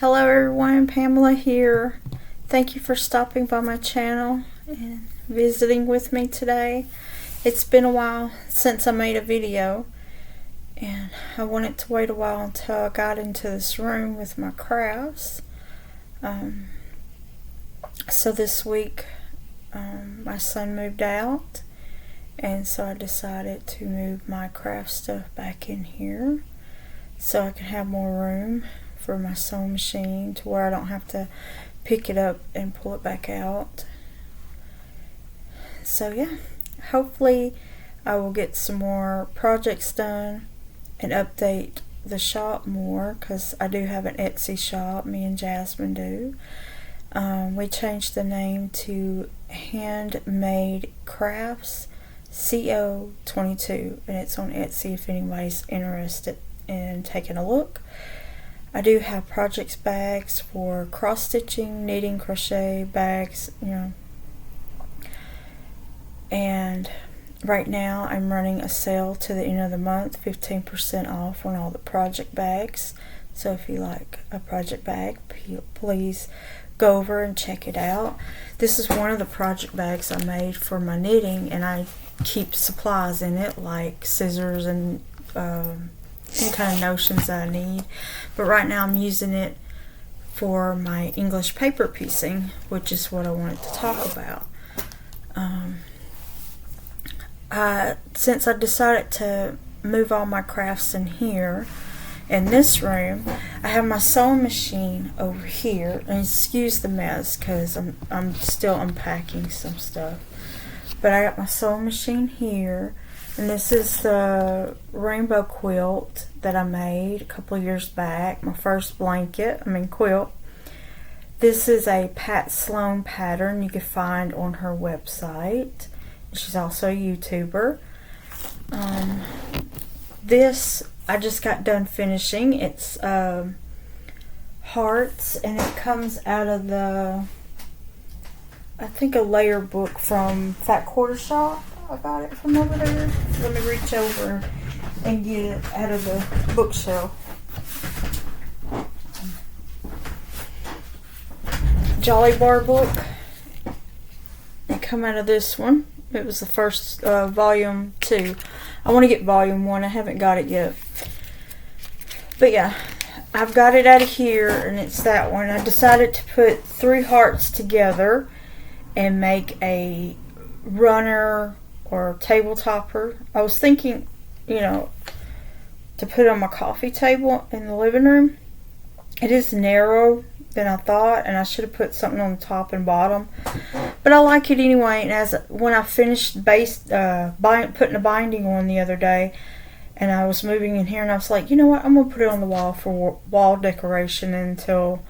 Hello everyone, Pamela here. Thank you for stopping by my channel and visiting with me today. It's been a while since I made a video and I wanted to wait a while until I got into this room with my crafts. So this week my son moved out, and so I decided to move my craft stuff back in here so I can have more room for my sewing machine to where I don't have to pick it up and pull it back out. So yeah, hopefully I will get some more projects done and update the shop more, because I do have an Etsy shop, me and Jasmine do. We changed the name to Handmade Crafts CO 22, and it's on Etsy if anybody's interested in taking a look. I do have projects bags for cross stitching, knitting, crochet bags, and right now I'm running a sale to the end of the month, 15% off on all the project bags. So if you like a project bag, please go over and check it out. This is one of the project bags I made for my knitting, and I keep supplies in it like scissors and any kind of notions that I need. But right now I'm using it for my English paper piecing, which is what I wanted to talk about. Since I decided to move all my crafts in here, in this room, I have my sewing machine over here, and excuse the mess because I'm still unpacking some stuff. But I got my sewing machine here, and this is the rainbow quilt that I made a couple of years back, my first quilt. This is a Pat Sloan pattern you can find on her website. She's also a YouTuber. This I just got done finishing. It's hearts, and it comes out of the, I think, a layer book from Fat Quarter Shop. I got it from over there. Let me reach over and get it out of the bookshelf. Jolly Bar book. It come out of this one. It was the first volume 2. I want to get volume 1. I haven't got it yet. But yeah, I've got it out of here, and it's that one. I decided to put 3 hearts together and make a runner or table topper. I was thinking, to put on my coffee table in the living room. It is narrow than I thought, and I should have put something on the top and bottom. But I like it anyway. And when I finished putting a binding on the other day, and I was moving in here, and I was like, you know what? I'm gonna put it on the wall for wall decoration until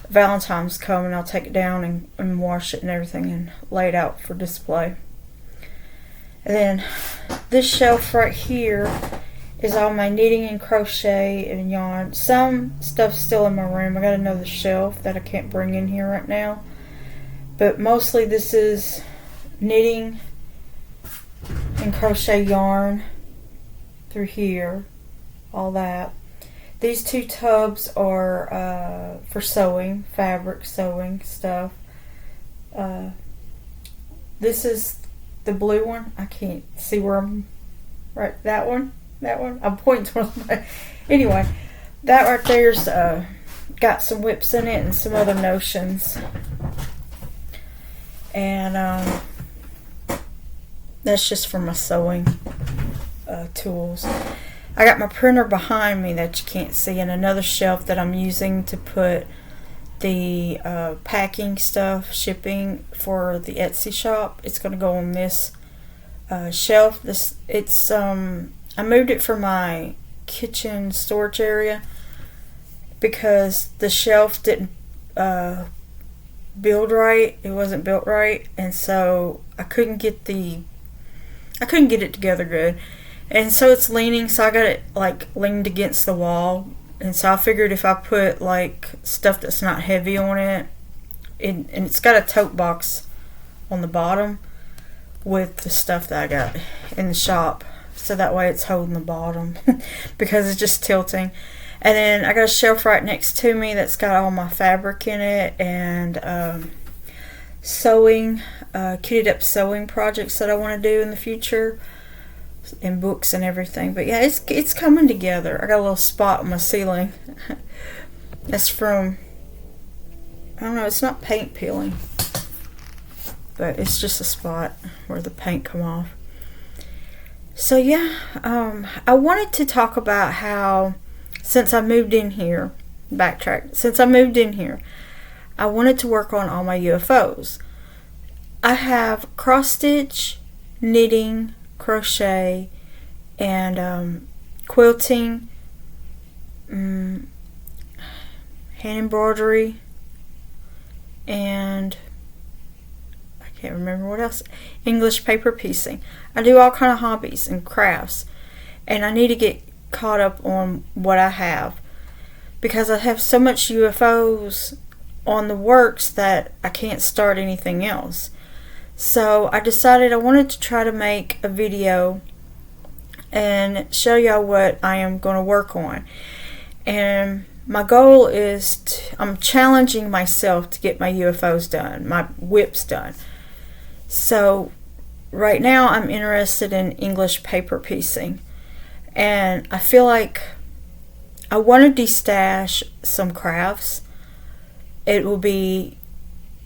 Valentine's come, and I'll take it down and wash it and everything and lay it out for display. And then this shelf right here is all my knitting and crochet and yarn. Some stuff's still in my room. I got another shelf that I can't bring in here right now. But mostly this is knitting and crochet yarn through here. All that. These 2 tubs are for sewing, fabric sewing stuff. This is the blue one. I can't see where I'm. Right, that one. I'm pointing towards my. Anyway, that right there's got some whips in it and some other notions. And that's just for my sewing tools. I got my printer behind me that you can't see, and another shelf that I'm using to put the packing stuff, shipping for the Etsy shop. It's going to go on this shelf. I moved it from my kitchen storage area because the shelf didn't build right. It wasn't built right, and so I couldn't get it together good. And so it's leaning, so I got it leaned against the wall. And so I figured if I put stuff that's not heavy on it, and it's got a tote box on the bottom with the stuff that I got in the shop, so that way it's holding the bottom because it's just tilting. And then I got a shelf right next to me that's got all my fabric in it, and sewing, kitted up sewing projects that I want to do in the future, and books and everything. But yeah, it's coming together. I got a little spot on my ceiling. That's from, I don't know, it's not paint peeling, but it's just a spot where the paint come off. So yeah, I wanted to talk about how, since I moved in here, since I moved in here, I wanted to work on all my UFOs. I have cross stitch, knitting, crochet, and quilting, hand embroidery, and I can't remember what else. English paper piecing. I do all kind of hobbies and crafts, and I need to get caught up on what I have, because I have so much UFOs on the works that I can't start anything else. So I decided I wanted to try to make a video and show y'all what I am going to work on. And my goal is I'm challenging myself to get my UFOs done, my whips done. So right now I'm interested in English paper piecing. And I feel like I want to destash some crafts. It will be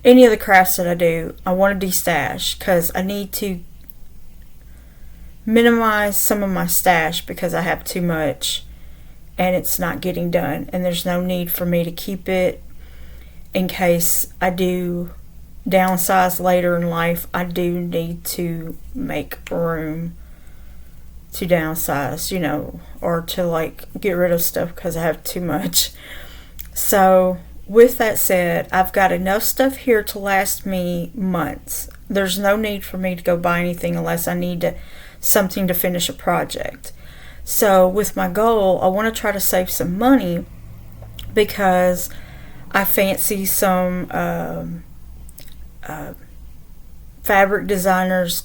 any of the crafts that I do, I want to destash, because I need to minimize some of my stash because I have too much and it's not getting done. And there's no need for me to keep it in case I do downsize later in life. I do need to make room to downsize, or to like get rid of stuff because I have too much. So with that said, I've got enough stuff here to last me months. There's no need for me to go buy anything unless I need something to finish a project. So with my goal, I want to try to save some money because I fancy some fabric designers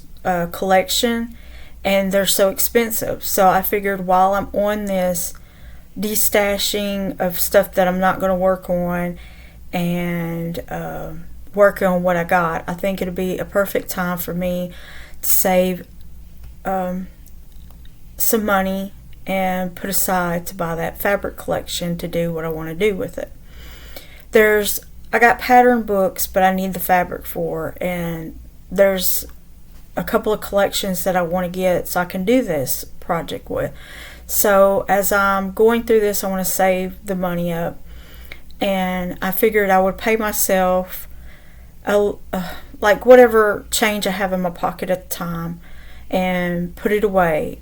collection, and they're so expensive. So I figured while I'm on this destashing of stuff that I'm not going to work on and working on what I got, I think it'll be a perfect time for me to save some money and put aside to buy that fabric collection to do what I want to do with it. I got pattern books, but I need the fabric for, and there's a couple of collections that I want to get so I can do this project with. So as I'm going through this, I want to save the money up, and I figured I would pay myself like whatever change I have in my pocket at the time and put it away.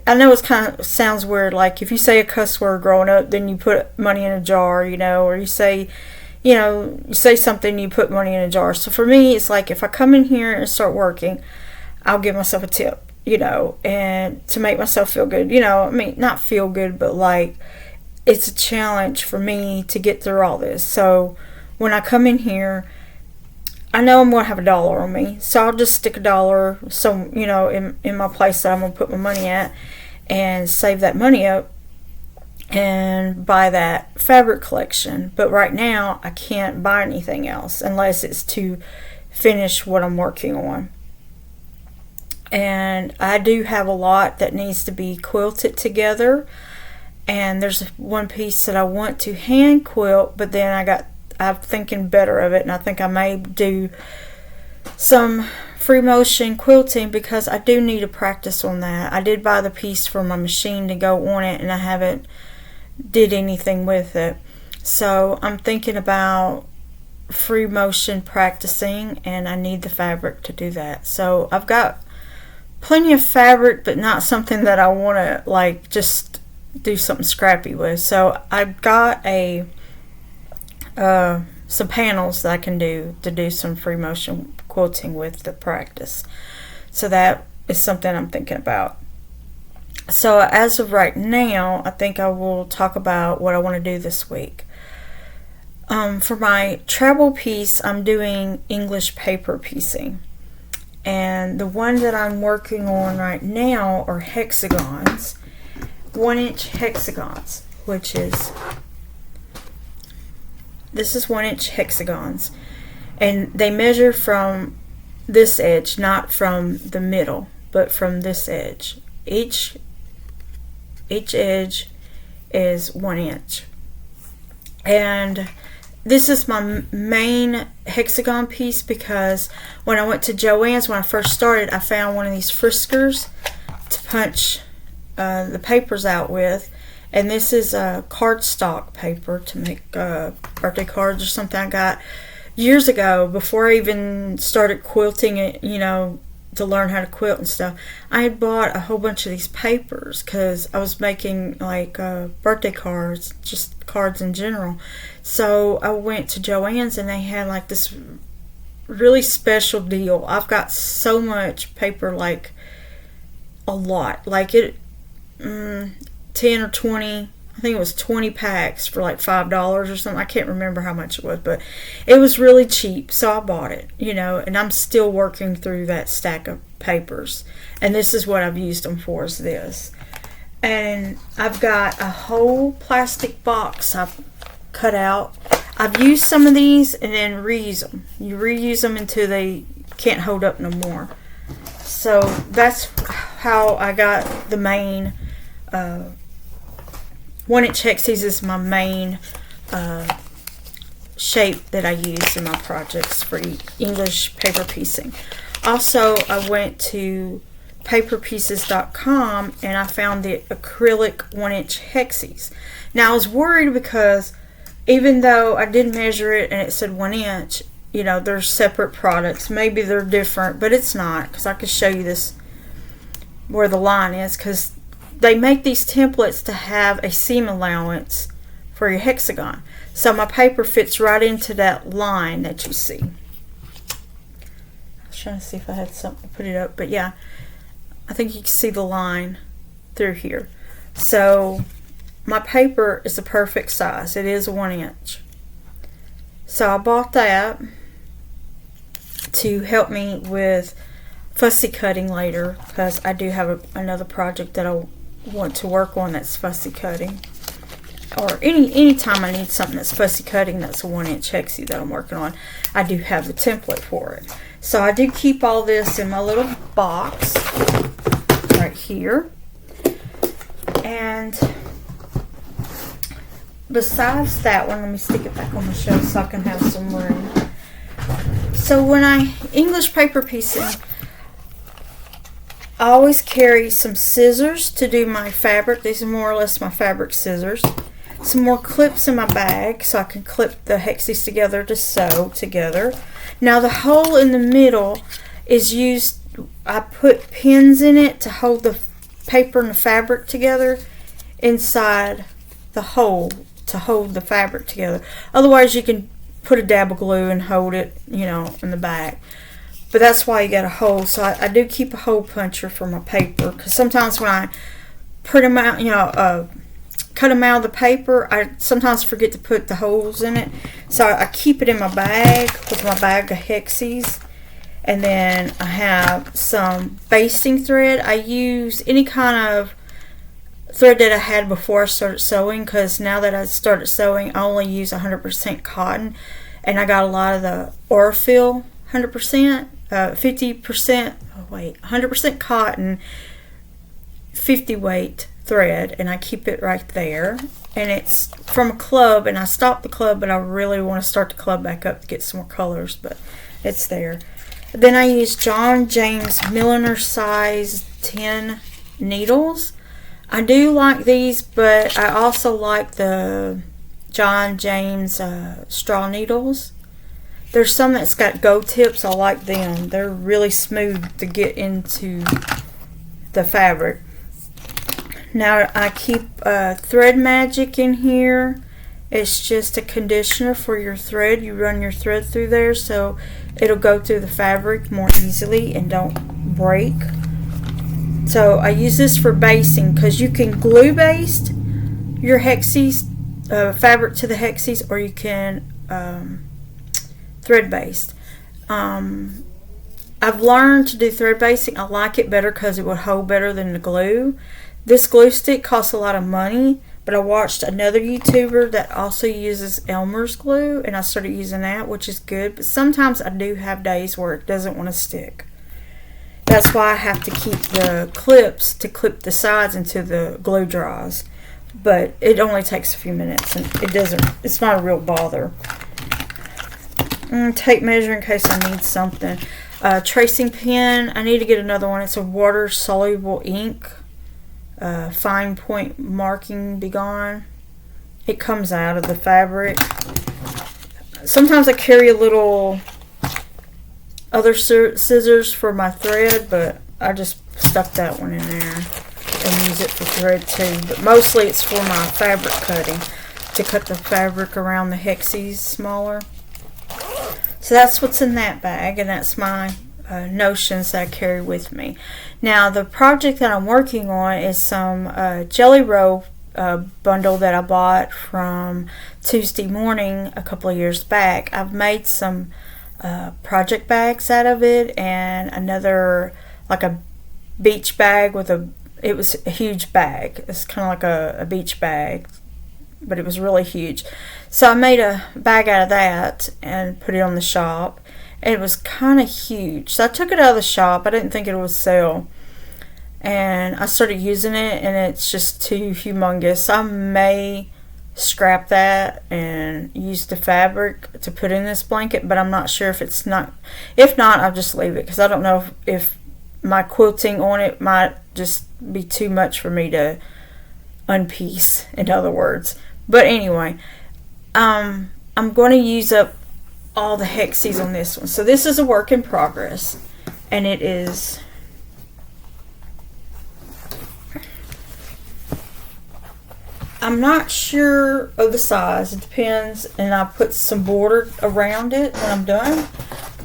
I know it kind of sounds weird, like if you say a cuss word growing up, then you put money in a jar, or you say something, you put money in a jar. So for me, it's like if I come in here and start working, I'll give myself a tip, and to make myself feel good, not feel good, but like it's a challenge for me to get through all this. So when I come in here, I know I'm going to have $1 on me, so I'll just stick $1 in my place that I'm going to put my money at and save that money up and buy that fabric collection. But right now I can't buy anything else unless it's to finish what I'm working on. And I do have a lot that needs to be quilted together, and there's one piece that I want to hand quilt, but then I'm thinking better of it, and I think I may do some free motion quilting because I do need to practice on that. I did buy the piece for my machine to go on it, and I haven't did anything with it. So I'm thinking about free motion practicing, and I need the fabric to do that. So I've got plenty of fabric, but not something that I want to like just do something scrappy with. So I've got some panels that I can do to do some free motion quilting with the practice. So that is something I'm thinking about. So as of right now, I think I will talk about what I want to do this week. For my travel piece, I'm doing English paper piecing. And the one that I'm working on right now are hexagons, 1-inch hexagons. which is, this is 1-inch hexagons, and they measure from this edge, not from the middle, but from this edge. Each edge is 1 inch, and this is my main hexagon piece because when I went to Joann's, when I first started, I found one of these friskers to punch the papers out with, and this is a cardstock paper to make birthday cards or something I got years ago before I even started quilting it, you know, to learn how to quilt and stuff. I had bought a whole bunch of these papers because I was making like birthday cards, just cards in general. So I went to Joann's and they had like this really special deal. I've got so much paper, like a lot, like it 10 or 20, I think it was 20 packs for like $5 or something. I can't remember how much it was, but it was really cheap, so I bought it, you know, and I'm still working through that stack of papers, and this is what I've used them for, is this. And I've got a whole plastic box I've cut out. I've used some of these and then reuse them. You reuse them until they can't hold up no more. So that's how I got the main 1-inch hexies is my main shape that I use in my projects for English paper piecing. Also, I went to paperpieces.com and I found the acrylic 1-inch hexies. Now I was worried because even though I did measure it and it said 1 inch, you know, they're separate products. Maybe they're different, but it's not, because I could show you this where the line is, because they make these templates to have a seam allowance for your hexagon. So my paper fits right into that line that you see. I was trying to see if I had something to put it up, but yeah, I think you can see the line through here. So my paper is the perfect size. It is 1 inch. So I bought that to help me with fussy cutting later, because I do have another project that I want to work on that's fussy cutting, or any time I need something that's fussy cutting that's a 1-inch hexie that I'm working on, I do have the template for it. So I do keep all this in my little box right here. And besides that one, let me stick it back on the shelf so I can have some room. So when I English paper piecing, I always carry some scissors to do my fabric. These are more or less my fabric scissors. Some more clips in my bag so I can clip the hexies together to sew together. Now the hole in the middle is used, I put pins in it to hold the paper and the fabric together inside the hole to hold the fabric together. Otherwise you can put a dab of glue and hold it, you know, in the back. But that's why you got a hole. So I do keep a hole puncher for my paper, because sometimes when I put them out, you know, cut them out of the paper, I sometimes forget to put the holes in it. So I keep it in my bag with my bag of hexies. And then I have some basting thread. I use any kind of thread that I had before I started sewing, because now that I started sewing, I only use 100% cotton. And I got a lot of the Orfil 100%. 50%, 100% cotton, 50 weight thread, and I keep it right there. And it's from a club, and I stopped the club, but I really want to start the club back up to get some more colors, but it's there. Then I use John James Milliner size 10 needles. I do like these, but I also like the John James straw needles. There's some that's got gold tips. I like them. They're really smooth to get into the fabric. Now I keep Thread Magic in here. It's just a conditioner for your thread. You run your thread through there so it'll go through the fabric more easily and don't break. So I use this for basting, because you can glue baste your hexies, fabric to the hexies, or you can thread based. I've learned to do thread basting. I like it better because it would hold better than the glue. This glue stick costs a lot of money, but I watched another YouTuber that also uses Elmer's glue, and I started using that, which is good. But sometimes I do have days where it doesn't want to stick. That's why I have to keep the clips to clip the sides until the glue dries. But it only takes a few minutes, and it's not a real bother. Tape measure in case I need something. Tracing pen, I need to get another one. It's a water soluble ink. Fine point marking be gone. It comes out of the fabric. Sometimes I carry a little other scissors for my thread, but I just stuck that one in there and use it for thread too. But mostly it's for my fabric cutting, to cut the fabric around the hexies smaller. So that's what's in that bag, and that's my notions that I carry with me. Now the project that I'm working on is some Jelly Roll bundle that I bought from Tuesday Morning a couple of years back. I've made some project bags out of it, and another like a beach bag with it was a huge bag. It's kind of like a beach bag, but it was really huge. So I made a bag out of that and put it on the shop. And it was kind of huge. So I took it out of the shop. I didn't think it would sell. And I started using it, and it's just too humongous. I may scrap that and use the fabric to put in this blanket, but I'm not sure if it's not. If not, I'll just leave it, because I don't know if my quilting on it might just be too much for me to unpiece, in other words. But anyway, I'm going to use up all the hexies on this one. So this is a work in progress, and it is I'm not sure of the size. It depends, and I put some border around it when I'm done.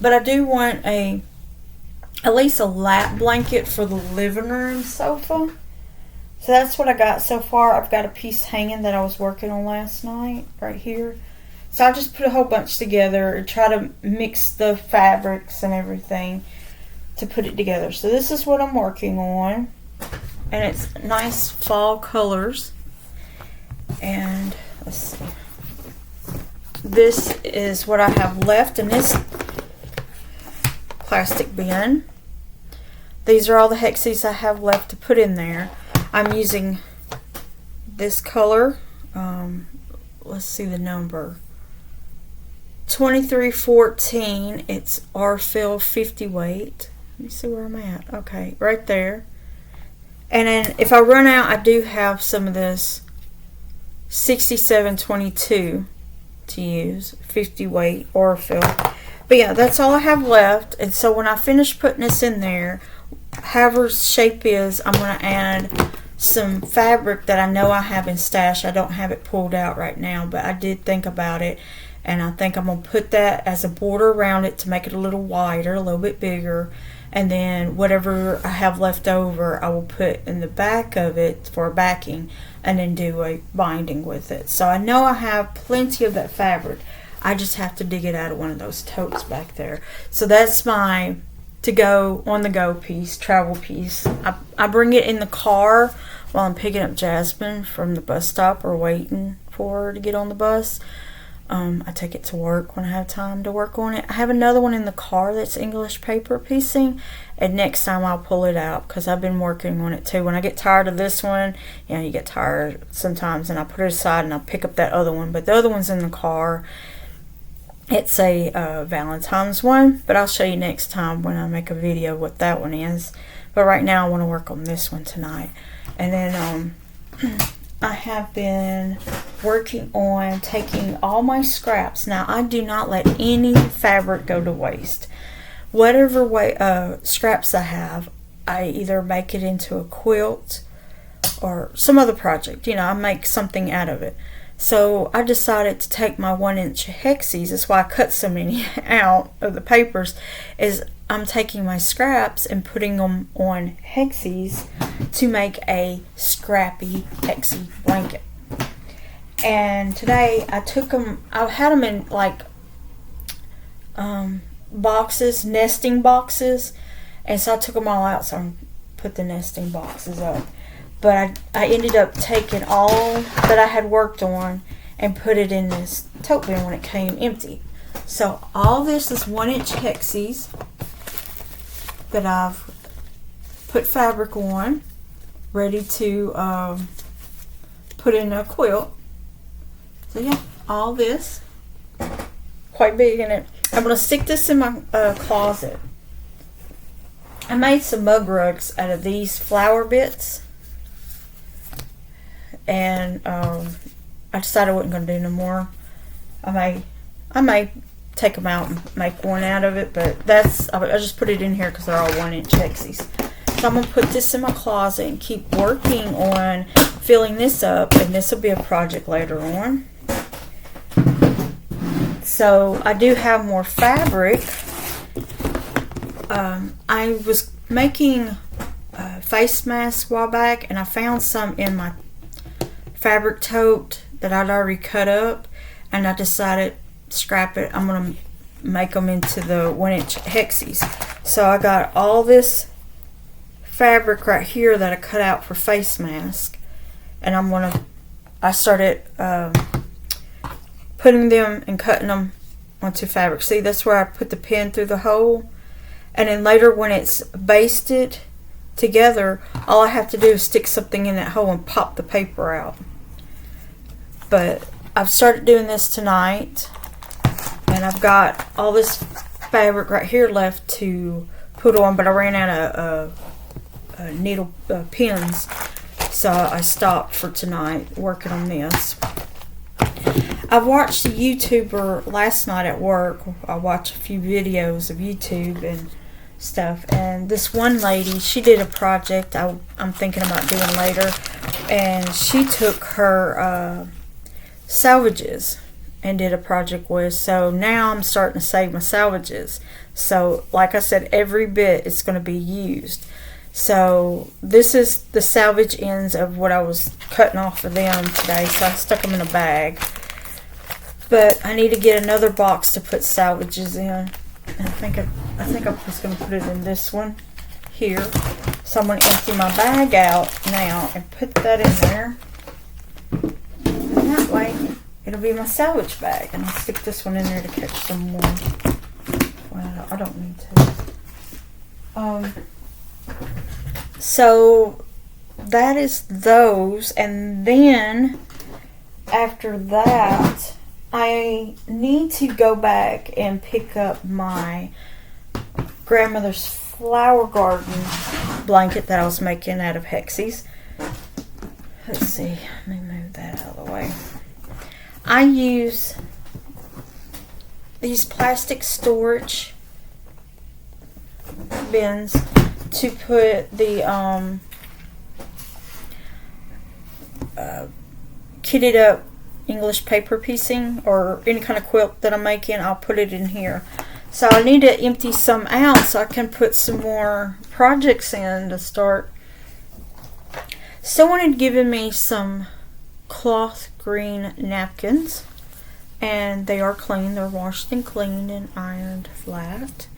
But I do want at least a lap blanket for the living room sofa. So that's what I got so far. I've got a piece hanging that I was working on last night right here. So I just put a whole bunch together and try to mix the fabrics and everything to put it together. So this is what I'm working on. And it's nice fall colors. And let's see. This is what I have left in this plastic bin. These are all the hexies I have left to put in there. I'm using this color. Let's see the number. 2314. It's R-Fill 50 weight. Let me see where I'm at. Okay, right there. And then if I run out, I do have some of this 6722 to use, 50 weight R-Fill. But yeah, that's all I have left. And so when I finish putting this in there, however shape is, I'm going to add some fabric that I know I have in stash. I don't have it pulled out right now, but I did think about it. And I think I'm going to put that as a border around it to make it a little wider, a little bit bigger. And then whatever I have left over, I will put in the back of it for a backing, and then do a binding with it. So I know I have plenty of that fabric. I just have to dig it out of one of those totes back there. So that's my to-go, on-the-go piece, travel piece. I bring it in the car while I'm picking up Jasmine from the bus stop or waiting for her to get on the bus. I take it to work when I have time to work on it. I have another one in the car that's English paper piecing, and next time I'll pull it out because I've been working on it too. When I get tired of this one, you know, you get tired sometimes, and I put it aside and I'll pick up that other one. But the other one's in the car. It's a Valentine's one, but I'll show you next time when I make a video what that one is. But right now I want to work on this one tonight. And then I have been working on taking all my scraps. Now, I do not let any fabric go to waste. Whatever scraps I have, I either make it into a quilt or some other project. You know, I make something out of it. So I decided to take my 1-inch hexies. That's why I cut so many out of the papers. Is I'm taking my scraps and putting them on hexies to make a scrappy hexie blanket. And today I took them. I had them in like boxes, nesting boxes, and so I took them all out. So I put the nesting boxes up. But I ended up taking all that I had worked on and put it in this tote bin when it came empty. So all this is 1-inch hexies that I've put fabric on, ready to put in a quilt. So yeah, all this, quite big in it. I'm going to stick this in my closet. I made some mug rugs out of these flower bits. And I decided I wasn't going to do no more. I may take them out and make one out of it, but I just put it in here because they're all 1-inch hexies. So I'm going to put this in my closet and keep working on filling this up, and this will be a project later on. So I do have more fabric. I was making face masks a while back, and I found some in my fabric tote that I'd already cut up, and I decided scrap it. I'm going to make them into the 1-inch hexies. So I got all this fabric right here that I cut out for face mask, and I started putting them and cutting them onto fabric. See, that's where I put the pin through the hole, and then later when it's basted together, all I have to do is stick something in that hole and pop the paper out. But I've started doing this tonight, and I've got all this fabric right here left to put on, but I ran out of needle pins, so I stopped for tonight working on this. I watched a YouTuber last night at work. I watched a few videos of YouTube and stuff, and this one lady, she did a project I'm thinking about doing later, and she took her salvages and did a project with. So now I'm starting to save my salvages. So like I said, every bit is going to be used. So this is the salvage ends of what I was cutting off of them today. So I stuck them in a bag. But I need to get another box to put salvages in. And I think I'm just going to put it in this one here. So I'm going to empty my bag out now and put that in there. And that way, it'll be my salvage bag. And I'll stick this one in there to catch some more. Well, I don't need to. So that is those. And then after that, I need to go back and pick up my grandmother's flower garden blanket that I was making out of hexies. Let's see, let me move that out of the way. I use these plastic storage bins to put the kitted up English paper piecing or any kind of quilt that I'm making. I'll put it in here. So I need to empty some out so I can put some more projects in to start. Someone had given me some cloth green napkins, and they are clean. They're washed and cleaned and ironed flat.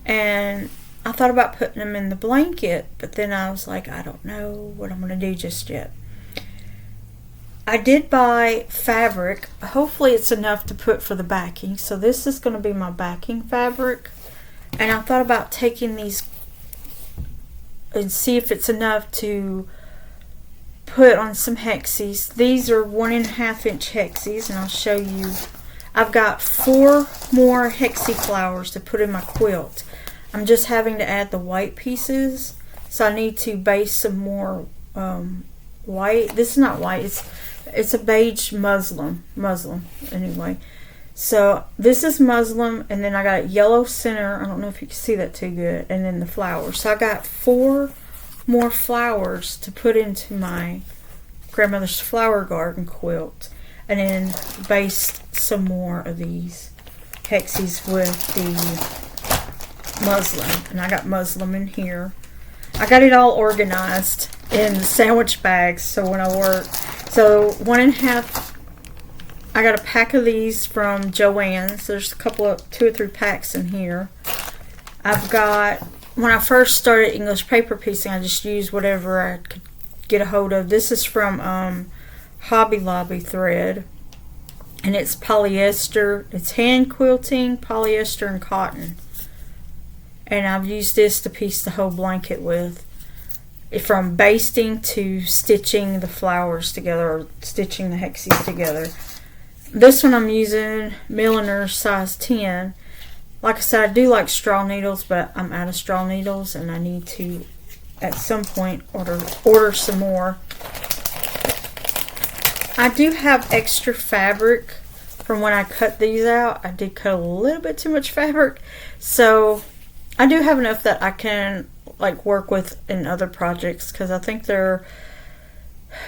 And I thought about putting them in the blanket, but then I was like, I don't know what I'm going to do just yet. I did buy fabric. Hopefully it's enough to put for the backing. So this is going to be my backing fabric. And I thought about taking these and see if it's enough to put on some hexies. These are 1.5-inch hexies, and I'll show you. I've got 4 more hexie flowers to put in my quilt. I'm just having to add the white pieces. So I need to base some more white. This is not white. It's a beige muslin anyway. So this is muslin, and then I got a yellow center. I don't know if you can see that too good. And then the flowers. So I got 4 more flowers to put into my grandmother's flower garden quilt, and then base some more of these hexies with the muslin. And I got muslin in here. I got it all organized in sandwich bags, so when I work. So 1.5, I got a pack of these from Joann's. There's a couple of 2 or 3 packs in here. I've got, when I first started English paper piecing, I just used whatever I could get a hold of. This is from Hobby Lobby thread, and it's polyester. It's hand quilting, polyester, and cotton. And I've used this to piece the whole blanket with, from basting to stitching the flowers together, or stitching the hexies together. This one I'm using Milliner size 10. Like I said, I do like straw needles, but I'm out of straw needles, and I need to, at some point, order some more. I do have extra fabric from when I cut these out. I did cut a little bit too much fabric, so I do have enough that I can like work with in other projects, because I think they're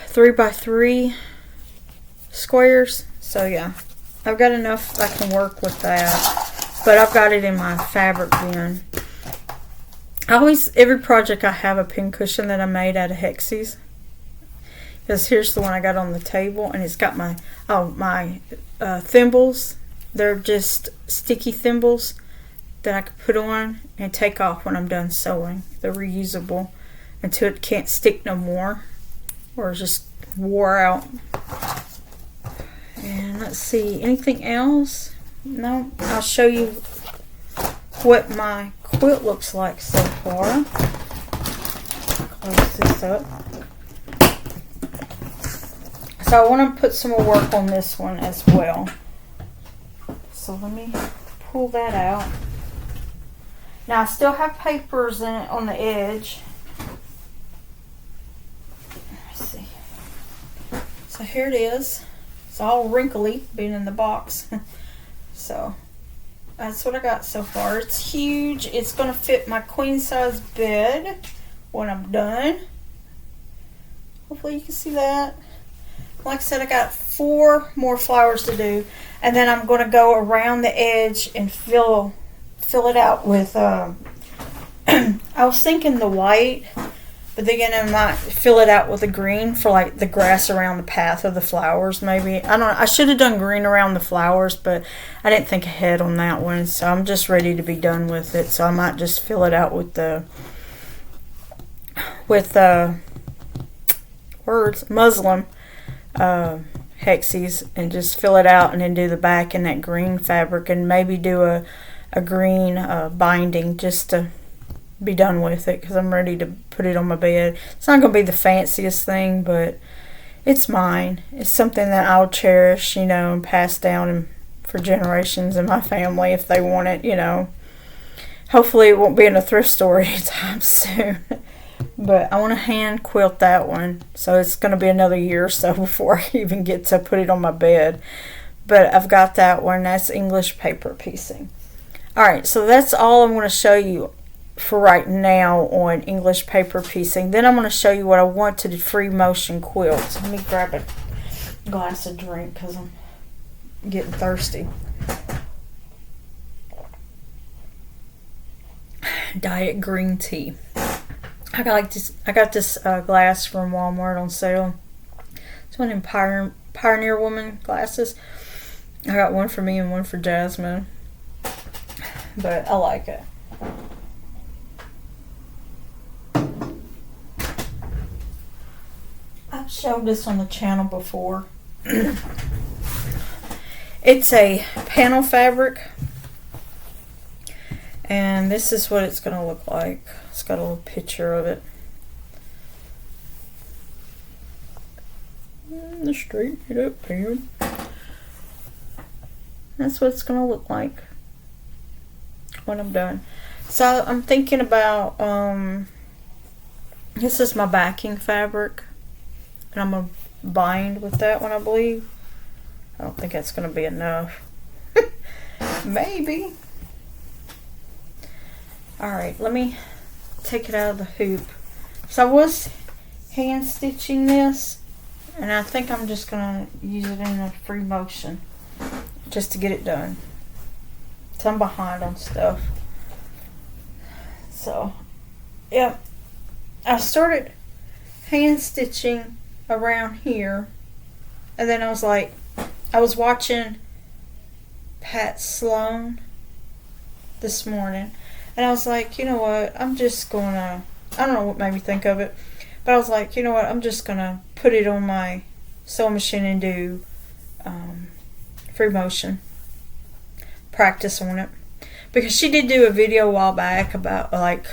3x3 squares. So yeah, I've got enough that I can work with that, but I've got it in my fabric bin. Every project I have a pincushion that I made out of hexies, because here's the one I got on the table, and it's got my thimbles. They're just sticky thimbles that I could put on and take off when I'm done sewing. They're reusable until it can't stick no more, or just wore out. And let's see, anything else? No, I'll show you what my quilt looks like so far. Close this up. So I want to put some more work on this one as well. So let me pull that out. Now I still have papers in it on the edge. Let's see. So here it is. It's all wrinkly, being in the box. So that's what I got so far. It's huge. It's going to fit my queen size bed when I'm done. Hopefully you can see that. Like I said, I got 4 more flowers to do, and then I'm going to go around the edge and fill it out with I was thinking the white, but then I might fill it out with the green for like the grass around the path of the flowers. Maybe, I don't know, I should have done green around the flowers, but I didn't think ahead on that one, so I'm just ready to be done with it. So I might just fill it out with the muslin hexies, and just fill it out, and then do the back in that green fabric, and maybe do a green binding just to be done with it, because I'm ready to put it on my bed. It's not going to be the fanciest thing, but it's mine. It's something that I'll cherish, and pass down for generations in my family if they want it, Hopefully it won't be in a thrift store anytime soon. But I want to hand quilt that one, so it's going to be another year or so before I even get to put it on my bed. But I've got that one. That's English paper piecing. Alright, so that's all I'm going to show you for right now on English paper piecing. Then I'm going to show you what I want to do free motion quilts. Let me grab a glass of drink because I'm getting thirsty. Diet green tea. I got this glass from Walmart on sale. It's one of them Pioneer Woman glasses. I got one for me and one for Jasmine. But I like it. I've showed this on the channel before. It's a panel fabric, and this is what it's going to look like. It's got a little picture of it. The straighten it up here. That's what it's going to look like when I'm done. So I'm thinking about this is my backing fabric, and I'm gonna bind with that one, I believe. I don't think that's gonna be enough. Maybe. Alright, let me take it out of the hoop. So I was hand stitching this, and I think I'm just gonna use it in a free motion just to get it done. So I'm behind on stuff. So, yeah, I started hand stitching around here, and then I was watching Pat Sloan this morning, and I was like, you know what, I'm just gonna, I don't know what made me think of it, But I was like, you know what, I'm just going to put it on my sewing machine and do free motion practice on it. Because she did do a video a while back about, like,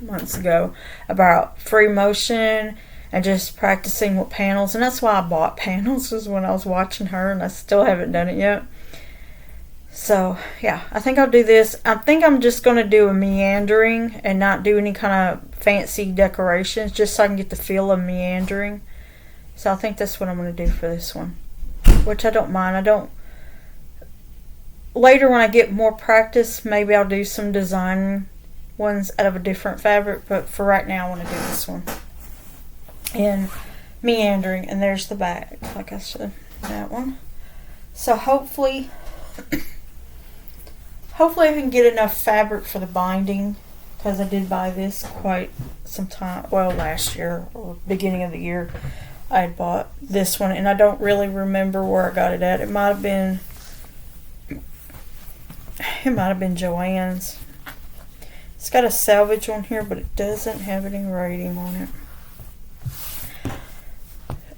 months ago, about free motion and just practicing with panels. And that's why I bought panels, was when I was watching her, and I still haven't done it yet. So, yeah, I think I'll do this. I think I'm just going to do a meandering and not do any kind of fancy decorations, just so I can get the feel of meandering. So I think that's what I'm going to do for this one, which I don't mind. Later when I get more practice, maybe I'll do some design ones out of a different fabric, but for right now I want to do this one. And meandering, and there's the back, like I said, that one. So hopefully I can get enough fabric for the binding, because I did buy this quite some time, well, last year or beginning of the year I had bought this one, and I don't really remember where I got it at. It might have been Joann's. It's got a salvage on here, but it doesn't have any rating on it.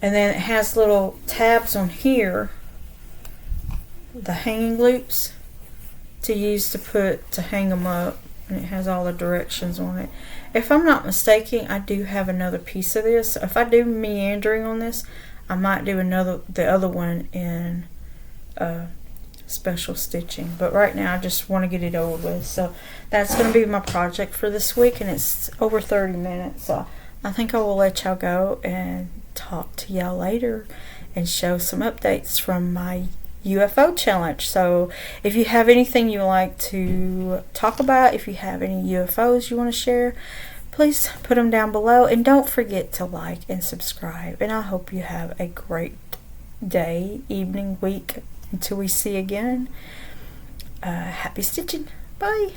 And then it has little tabs on here, the hanging loops, to use to hang them up, and it has all the directions on it. If I'm not mistaken, I do have another piece of this. So if I do meandering on this, I might do the other one in special stitching. But right now I just want to get it over with. So that's going to be my project for this week, and it's over 30 minutes. So I think I will let y'all go and talk to y'all later and show some updates from my UFO challenge. So if you have anything you would like to talk about, if you have any UFOs you want to share, please put them down below, and don't forget to like and subscribe. And I hope you have a great day, evening, week, until we see again. Happy stitching. Bye.